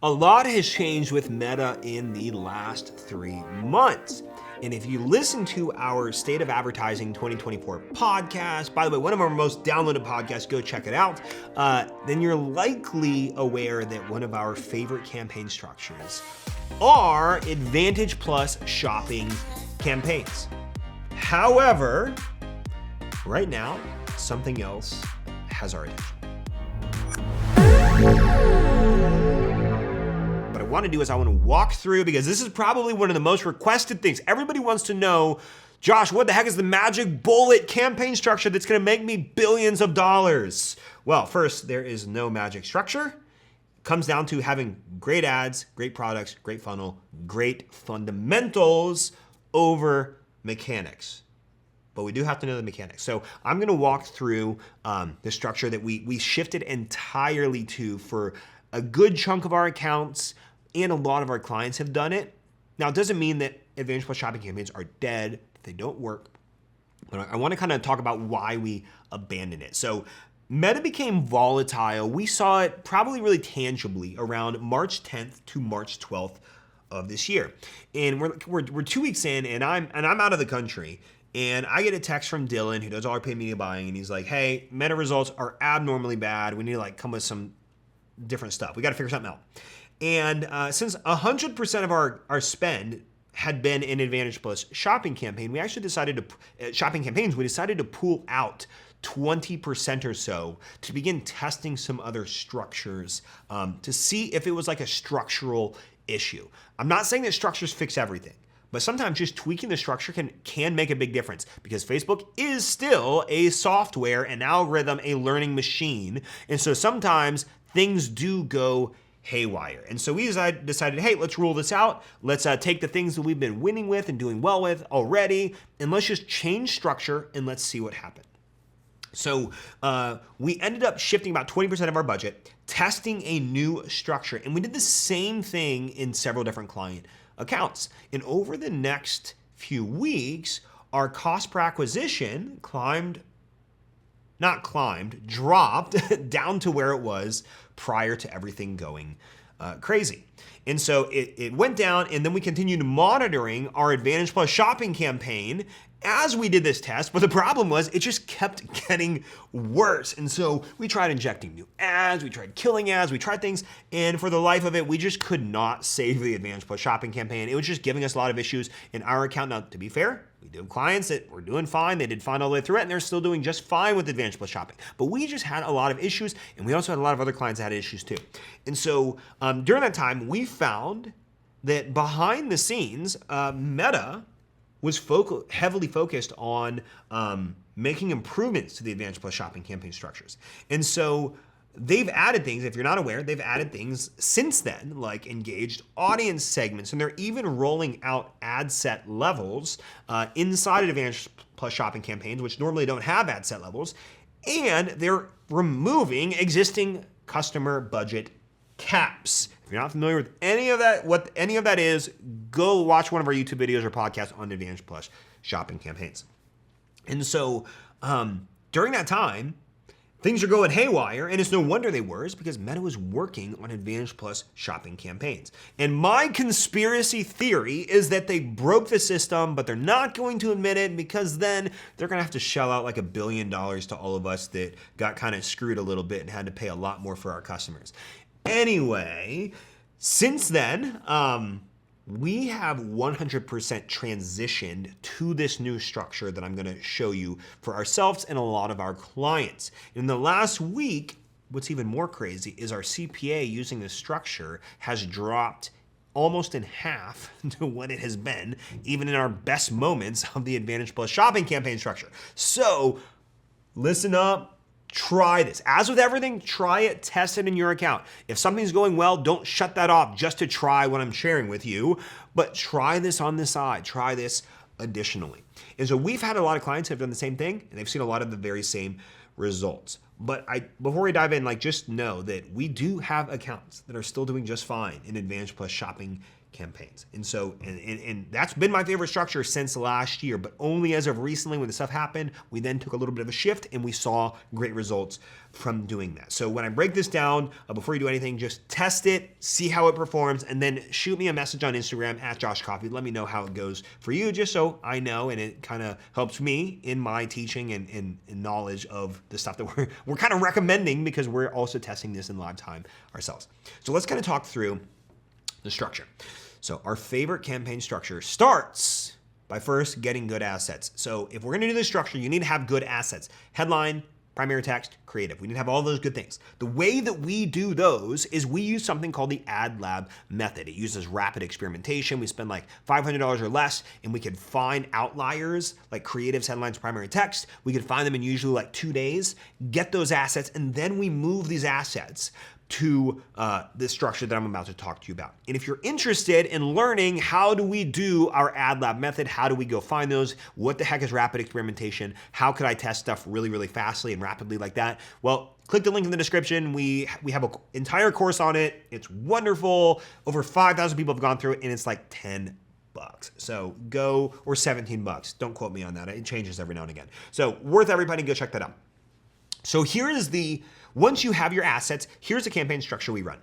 A lot has changed with Meta in the last 3 months. And if you listen to our State of Advertising 2024 podcast, by the way, one of our most downloaded podcasts, go check it out, then you're likely aware that one of our favorite campaign structures are Advantage Plus shopping campaigns. However, right now, something else has our attention. What I want to do is I want to walk through, because this is probably one of the most requested things. Everybody wants to know, Josh, what the heck is the magic bullet campaign structure that's going to make me billions of dollars? Well, first, there is no magic structure. It comes down to having great ads, great products, great funnel, great fundamentals over mechanics. But we do have to know the mechanics. So I'm going to walk through the structure that we shifted entirely to for a good chunk of our accounts, and a lot of our clients have done it. Now, it doesn't mean that Advantage Plus shopping campaigns are dead, they don't work. But I want to kind of talk about why we abandoned it. So Meta became volatile. We saw it probably really tangibly around March 10th to March 12th of this year. And we're 2 weeks in, and I'm out of the country. And I get a text from Dylan, who does all our paid media buying, and he's like, hey, Meta results are abnormally bad. We need to come with some different stuff. We got to figure something out. And since 100% of our spend had been in Advantage Plus shopping campaign, we actually decided we decided to pull out 20% or so to begin testing some other structures to see if it was like a structural issue. I'm not saying that structures fix everything, but sometimes just tweaking the structure can make a big difference, because Facebook is still a software, an algorithm, a learning machine. And so sometimes things do go haywire. And so we decided, hey, let's rule this out. Let's take the things that we've been winning with and doing well with already, and let's just change structure and let's see what happened. So we ended up shifting about 20% of our budget, testing a new structure. And we did the same thing in several different client accounts. And over the next few weeks, our cost per acquisition dropped down to where it was prior to everything going crazy. And so it went down, and then we continued monitoring our Advantage Plus shopping campaign as we did this test, but the problem was it just kept getting worse. And so we tried injecting new ads, we tried killing ads, we tried things, and for the life of it, we just could not save the Advantage Plus shopping campaign. It was just giving us a lot of issues in our account. Now, to be fair, we do have clients that were doing fine, they did fine all the way through it, and they're still doing just fine with Advantage Plus shopping. But we just had a lot of issues, and we also had a lot of other clients that had issues too. And so during that time, we found that behind the scenes, Meta was heavily focused on making improvements to the Advantage Plus shopping campaign structures. And so they've added things, if you're not aware, they've added things since then, like engaged audience segments, and they're even rolling out ad set levels inside of Advantage Plus shopping campaigns, which normally don't have ad set levels, and they're removing existing customer budget caps. If you're not familiar with any of that, what any of that is, go watch one of our YouTube videos or podcasts on Advantage Plus shopping campaigns. And so during that time, things are going haywire, and it's no wonder they were. It's because Meta was working on Advantage Plus shopping campaigns. And my conspiracy theory is that they broke the system, but they're not going to admit it, because then they're going to have to shell out like $1 billion to all of us that got kind of screwed a little bit and had to pay a lot more for our customers. Anyway, since then, we have 100% transitioned to this new structure that I'm going to show you for ourselves and a lot of our clients. In the last week, what's even more crazy is our CPA using this structure has dropped almost in half to what it has been, even in our best moments of the Advantage Plus shopping campaign structure. So listen up. Try this. As with everything, try it, test it in your account. If something's going well, don't shut that off just to try what I'm sharing with you, but try this on the side. Try this additionally. And so we've had a lot of clients who have done the same thing, and they've seen a lot of the very same results. But before we dive in, just know that we do have accounts that are still doing just fine in Advantage Plus shopping campaigns. And so, and that's been my favorite structure since last year, but only as of recently when the stuff happened, we then took a little bit of a shift and we saw great results from doing that. So when I break this down, before you do anything, just test it, see how it performs, and then shoot me a message on Instagram at Josh Coffey. Let me know how it goes for you, just so I know, and it kind of helps me in my teaching and knowledge of the stuff that we're kind of recommending, because we're also testing this in live time ourselves. So let's kind of talk through the structure. So our favorite campaign structure starts by first getting good assets. So if we're gonna do this structure, you need to have good assets. Headline, primary text, creative. We need to have all those good things. The way that we do those is we use something called the Ad Lab method. It uses rapid experimentation. We spend like $500 or less, and we could find outliers like creatives, headlines, primary text. We could find them in usually like 2 days, get those assets, and then we move these assets to the structure that I'm about to talk to you about. And if you're interested in learning how do we do our Ad Lab method, how do we go find those, what the heck is rapid experimentation, how could I test stuff really, really fastly and rapidly like that? Well, click the link in the description. We have an entire course on it. It's wonderful. Over 5,000 people have gone through it, and it's like $10. So go, or $17. Don't quote me on that. It changes every now and again. So worth everybody, go check that out. So here is once you have your assets, here's the campaign structure we run.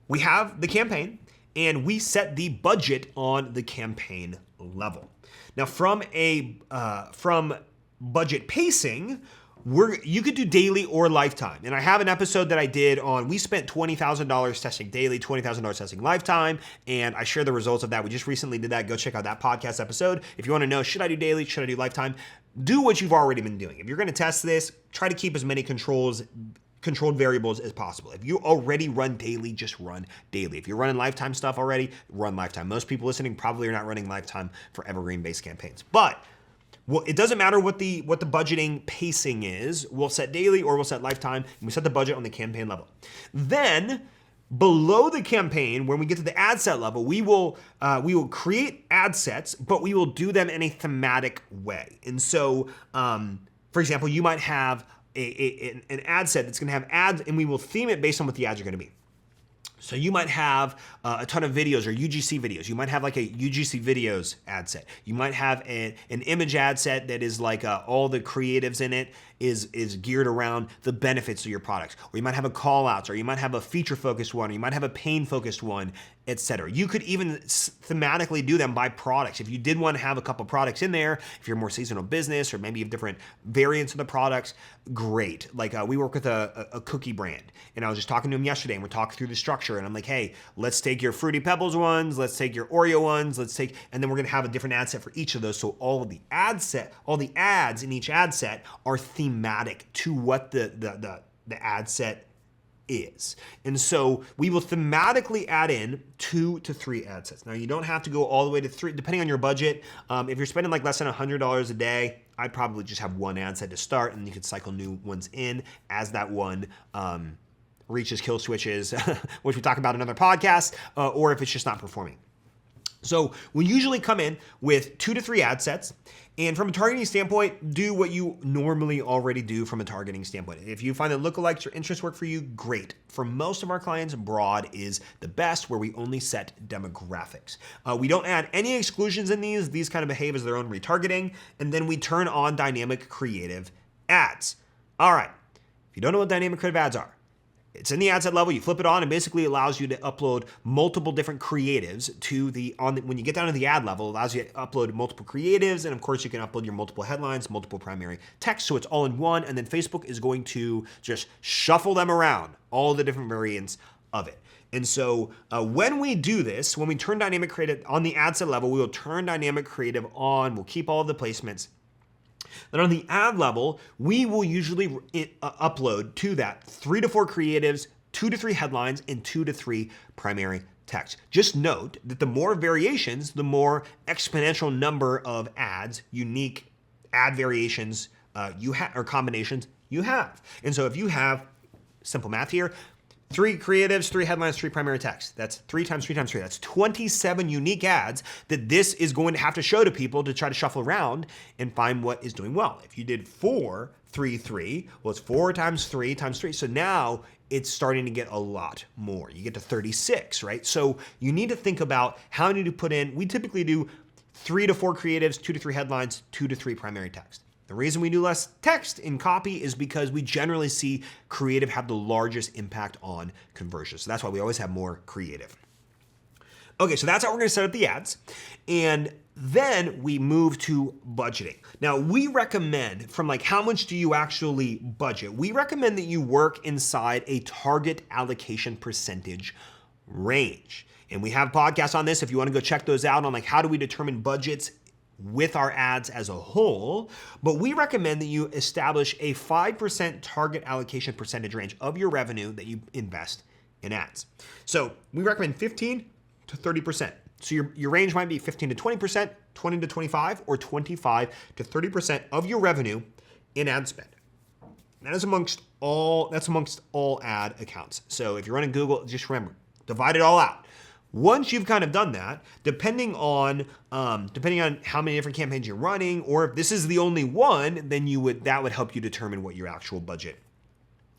We have the campaign, and we set the budget on the campaign level. Now from budget pacing, you could do daily or lifetime. And I have an episode that I did on, we spent $20,000 testing daily, $20,000 testing lifetime, and I share the results of that. We just recently did that. Go check out that podcast episode. If you want to know, should I do daily, should I do lifetime? Do what you've already been doing. If you're going to test this, try to keep as many controlled variables as possible. If you already run daily, just run daily. If you're running lifetime stuff already, run lifetime. Most people listening probably are not running lifetime for evergreen-based campaigns. But well, it doesn't matter what the budgeting pacing is. We'll set daily or we'll set lifetime, and we set the budget on the campaign level. Then below the campaign, when we get to the ad set level, we will create ad sets, but we will do them in a thematic way. And so, for example, you might have an ad set that's going to have ads, and we will theme it based on what the ads are going to be. So you might have a ton of videos or UGC videos. You might have like a UGC videos ad set. You might have an image ad set that is like all the creatives in it is geared around the benefits of your products. Or you might have a call outs, or you might have a feature focused one, or you might have a pain focused one, etc. You could even thematically do them by products. If you did want to have a couple products in there, if you're a more seasonal business, or maybe you have different variants of the products, great. Like we work with a cookie brand, and I was just talking to him yesterday, and we're talking through the structure, and I'm like, hey, let's take your Fruity Pebbles ones, let's take your Oreo ones, and then we're gonna have a different ad set for each of those. So all the ads in each ad set are thematic to what the ad set is. And so we will thematically add in 2 to 3 ad sets. Now you don't have to go all the way to 3, depending on your budget. If you're spending like less than $100 a day, I'd probably just have 1 ad set to start, and you could cycle new ones in as that one reaches kill switches, which we talk about in another podcast, or if it's just not performing. So we usually come in with 2 to 3 ad sets, and from a targeting standpoint, do what you normally already do from a targeting standpoint. If you find that lookalikes or interests work for you, great. For most of our clients, broad is the best, where we only set demographics. We don't add any exclusions in these. These kind of behave as their own retargeting, and then we turn on dynamic creative ads. All right, if you don't know what dynamic creative ads are, it's in the ad set level. You flip it on, and basically allows you to upload multiple different creatives when you get down to the ad level, it allows you to upload multiple creatives, and of course you can upload your multiple headlines, multiple primary text, so it's all in one, and then Facebook is going to just shuffle them around, all the different variants of it. And so when we do this, when we turn dynamic creative on the ad set level, we will turn dynamic creative on, we'll keep all of the placements. Then on the ad level, we will usually upload to that 3 to 4 creatives, 2 to 3 headlines, and 2 to 3 primary text. Just note that the more variations, the more exponential number of ads, unique ad variations you have, or combinations you have. And so if you have, simple math here, 3 creatives, 3 headlines, 3 primary text. That's 3 times 3 times 3. That's 27 unique ads that this is going to have to show to people to try to shuffle around and find what is doing well. If you did 4 3, 3. Well, it's 4 times 3 times 3. So now it's starting to get a lot more. You get to 36, right? So you need to think about how many to put in. We typically do 3 to 4 creatives, 2 to 3 headlines, 2 to 3 primary text. The reason we do less text in copy is because we generally see creative have the largest impact on conversion. So that's why we always have more creative. Okay, so that's how we're gonna set up the ads. And then we move to budgeting. Now we recommend from like how much do you actually budget? We recommend that you work inside a target allocation percentage range. And we have podcasts on this if you wanna go check those out on like how do we determine budgets with our ads as a whole, but we recommend that you establish a 5% target allocation percentage range of your revenue that you invest in ads. So we recommend 15 to 30%. So your range might be 15 to 20%, 20 to 25, or 25 to 30% of your revenue in ad spend. That's amongst all ad accounts. So if you're running Google, just remember, divide it all out. Once you've kind of done that, depending on how many different campaigns you're running, or if this is the only one, then that would help you determine what your actual budget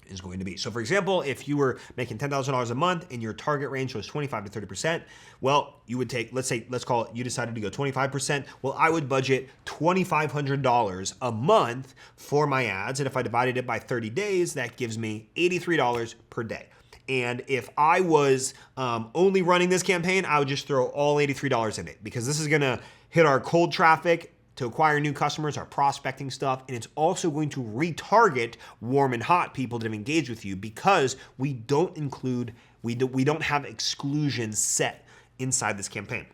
is going to be. So for example, if you were making $10,000 a month and your target range was 25 to 30%, well, you would take, let's call it, you decided to go 25%. Well, I would budget $2,500 a month for my ads. And if I divided it by 30 days, that gives me $83 per day. And if I was only running this campaign, I would just throw all $83 in it because this is gonna hit our cold traffic to acquire new customers, our prospecting stuff, and it's also going to retarget warm and hot people that have engaged with you because we don't have exclusions set inside this campaign.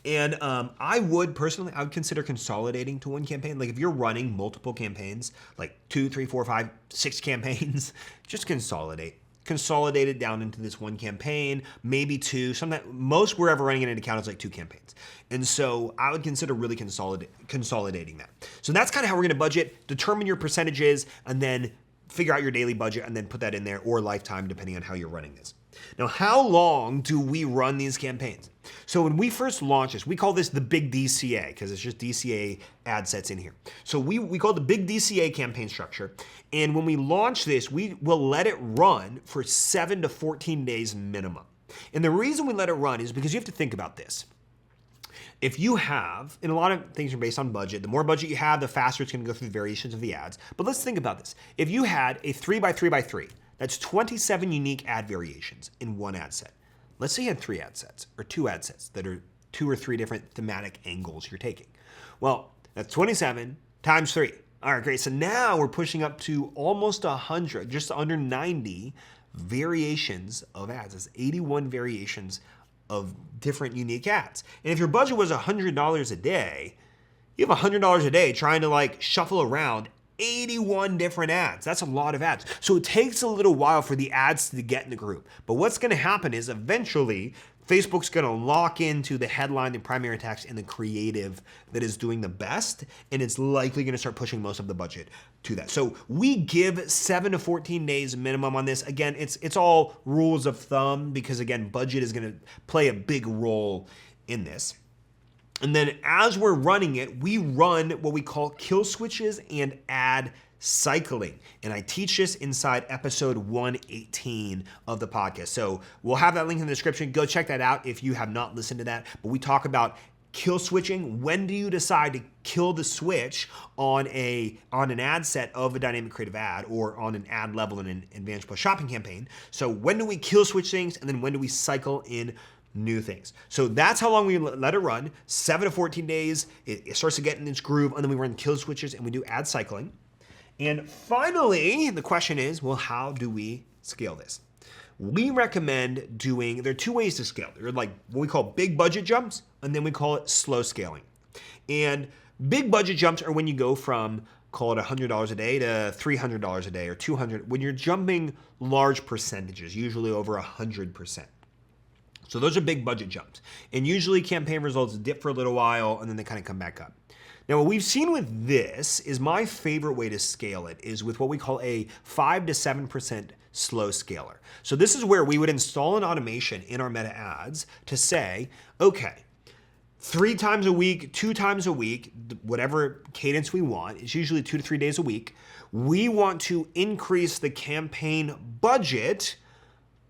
And I would consider consolidating to one campaign. Like if you're running multiple campaigns, like 2, 3, 4, 5, 6 campaigns, just consolidate it down into this one campaign, maybe 2. Most we're ever running in an account is like 2 campaigns. And so I would consider really consolidating that. So that's kind of how we're gonna budget, determine your percentages, and then figure out your daily budget and then put that in there, or lifetime, depending on how you're running this. Now, how long do we run these campaigns? So when we first launched this, we call this the big DCA because it's just DCA ad sets in here. So we call it the big DCA campaign structure. And when we launch this, we will let it run for 7 to 14 days minimum. And the reason we let it run is because you have to think about this. If you have, and a lot of things are based on budget, the more budget you have, the faster it's gonna go through the variations of the ads. But let's think about this. If you had a 3x3x3, that's 27 unique ad variations in one ad set. Let's say you had 3 ad sets or 2 ad sets that are 2 or 3 different thematic angles you're taking. Well, that's 27 times 3. All right, great. So now we're pushing up to almost 100, just under 90 variations of ads. That's 81 variations of different unique ads. And if your budget was $100 a day, you have $100 a day trying to like shuffle around 81 different ads. That's a lot of ads. So it takes a little while for the ads to get in the group. But what's gonna happen is eventually Facebook's gonna lock into the headline, the primary text, and the creative that is doing the best, and it's likely gonna start pushing most of the budget to that. So we give 7 to 14 days minimum on this. Again, it's all rules of thumb because again, budget is gonna play a big role in this. And then as we're running it, we run what we call kill switches and ad cycling. And I teach this inside episode 118 of the podcast. So we'll have that link in the description. Go check that out if you have not listened to that. But we talk about kill switching. When do you decide to kill the switch on an ad set of a dynamic creative ad or on an ad level in an Advantage Plus shopping campaign? So when do we kill switch things, and then when do we cycle in new things? So that's how long we let it run, 7 to 14 days. It starts to get in its groove, and then we run kill switches and we do ad cycling. And finally, the question is, well, how do we scale this? We recommend there are 2 ways to scale. There are like what we call big budget jumps, and then we call it slow scaling. And big budget jumps are when you go from, call it $100 a day to $300 a day or $200, when you're jumping large percentages, usually over 100%. So those are big budget jumps. And usually campaign results dip for a little while and then they kind of come back up. Now what we've seen with this is my favorite way to scale it is with what we call a 5 to 7% slow scaler. So this is where we would install an automation in our meta ads to say, okay, 3 times a week, 2 times a week, whatever cadence we want. It's usually 2 to 3 days a week. We want to increase the campaign budget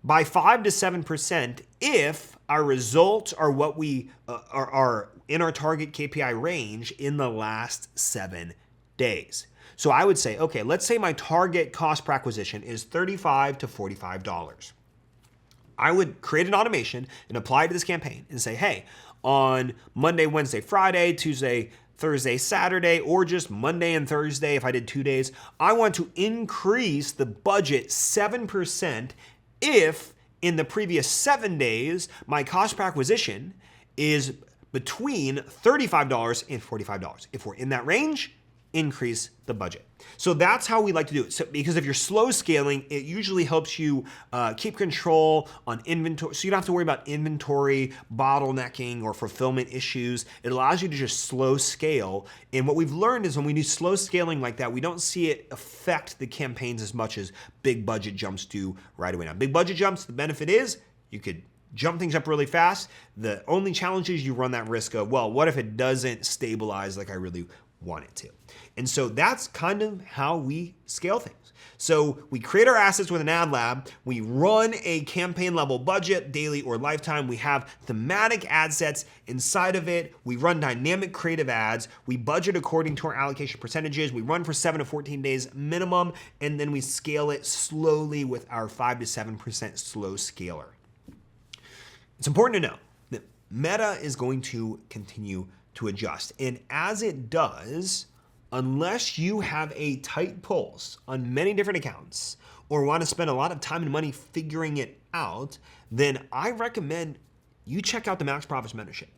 by 5 to 7% if our results are what we are in our target KPI range in the last 7 days. So I would say, okay, let's say my target cost per acquisition is $35 to $45. I would create an automation and apply it to this campaign and say, hey, on Monday, Wednesday, Friday, Tuesday, Thursday, Saturday, or just Monday and Thursday, if I did 2 days, I want to increase the budget 7% if in the previous 7 days, my cost per acquisition is between $35 and $45. If we're in that range, increase the budget. So that's how we like to do it. So, because if you're slow scaling, it usually helps you keep control on inventory. So you don't have to worry about inventory bottlenecking or fulfillment issues. It allows you to just slow scale. And what we've learned is when we do slow scaling like that, we don't see it affect the campaigns as much as big budget jumps do right away. Now, big budget jumps, the benefit is you could jump things up really fast. The only challenge is you run that risk of, well, what if it doesn't stabilize like I really want it to? And so that's kind of how we scale things. So we create our assets with an ad lab. We run a campaign level budget, daily or lifetime. We have thematic ad sets inside of it. We run dynamic creative ads. We budget according to our allocation percentages. We run for 7 to 14 days minimum, and then we scale it slowly with our 5 to 7% slow scaler. It's important to know that Meta is going to continue to adjust. And as it does, unless you have a tight pulse on many different accounts or want to spend a lot of time and money figuring it out, then I recommend you check out the Max Profits Mentorship.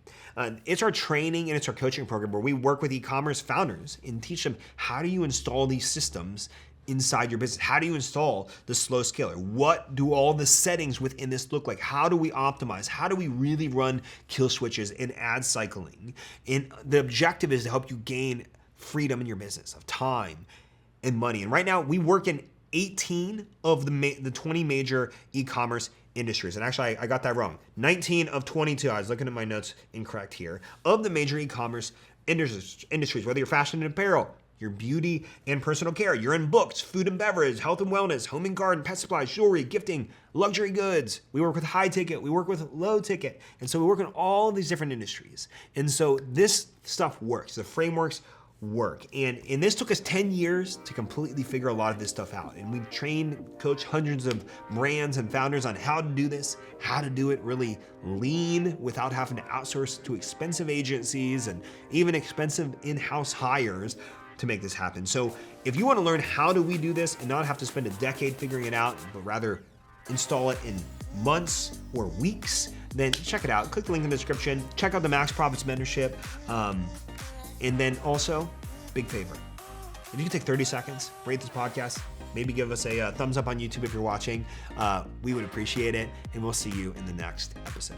It's our training and it's our coaching program where we work with e-commerce founders and teach them how do you install these systems inside your business? How do you install the slow scaler? What do all the settings within this look like? How do we optimize? How do we really run kill switches and ad cycling? And the objective is to help you gain freedom in your business of time and money. And right now we work in 18 of the 20 major e-commerce industries. And actually I got that wrong. 19 of 22. I was looking at my notes incorrect here. Of the major e-commerce industries, whether you're fashion and apparel, your beauty and personal care, you're in books, food and beverage, health and wellness, home and garden, pet supplies, jewelry, gifting, luxury goods. We work with high ticket, we work with low ticket. And so we work in all these different industries. And so this stuff works. The frameworks work. And this took us 10 years to completely figure a lot of this stuff out. And we've trained, coached hundreds of brands and founders on how to do this, how to do it really lean without having to outsource to expensive agencies and even expensive in-house hires to make this happen. So if you want to learn how do we do this and not have to spend a decade figuring it out, but rather install it in months or weeks, then check it out. Click the link in the description. Check out the Max Profits Mentorship. And then also, big favor, if you can take 30 seconds, rate this podcast, maybe give us a thumbs up on YouTube if you're watching, we would appreciate it. And we'll see you in the next episode.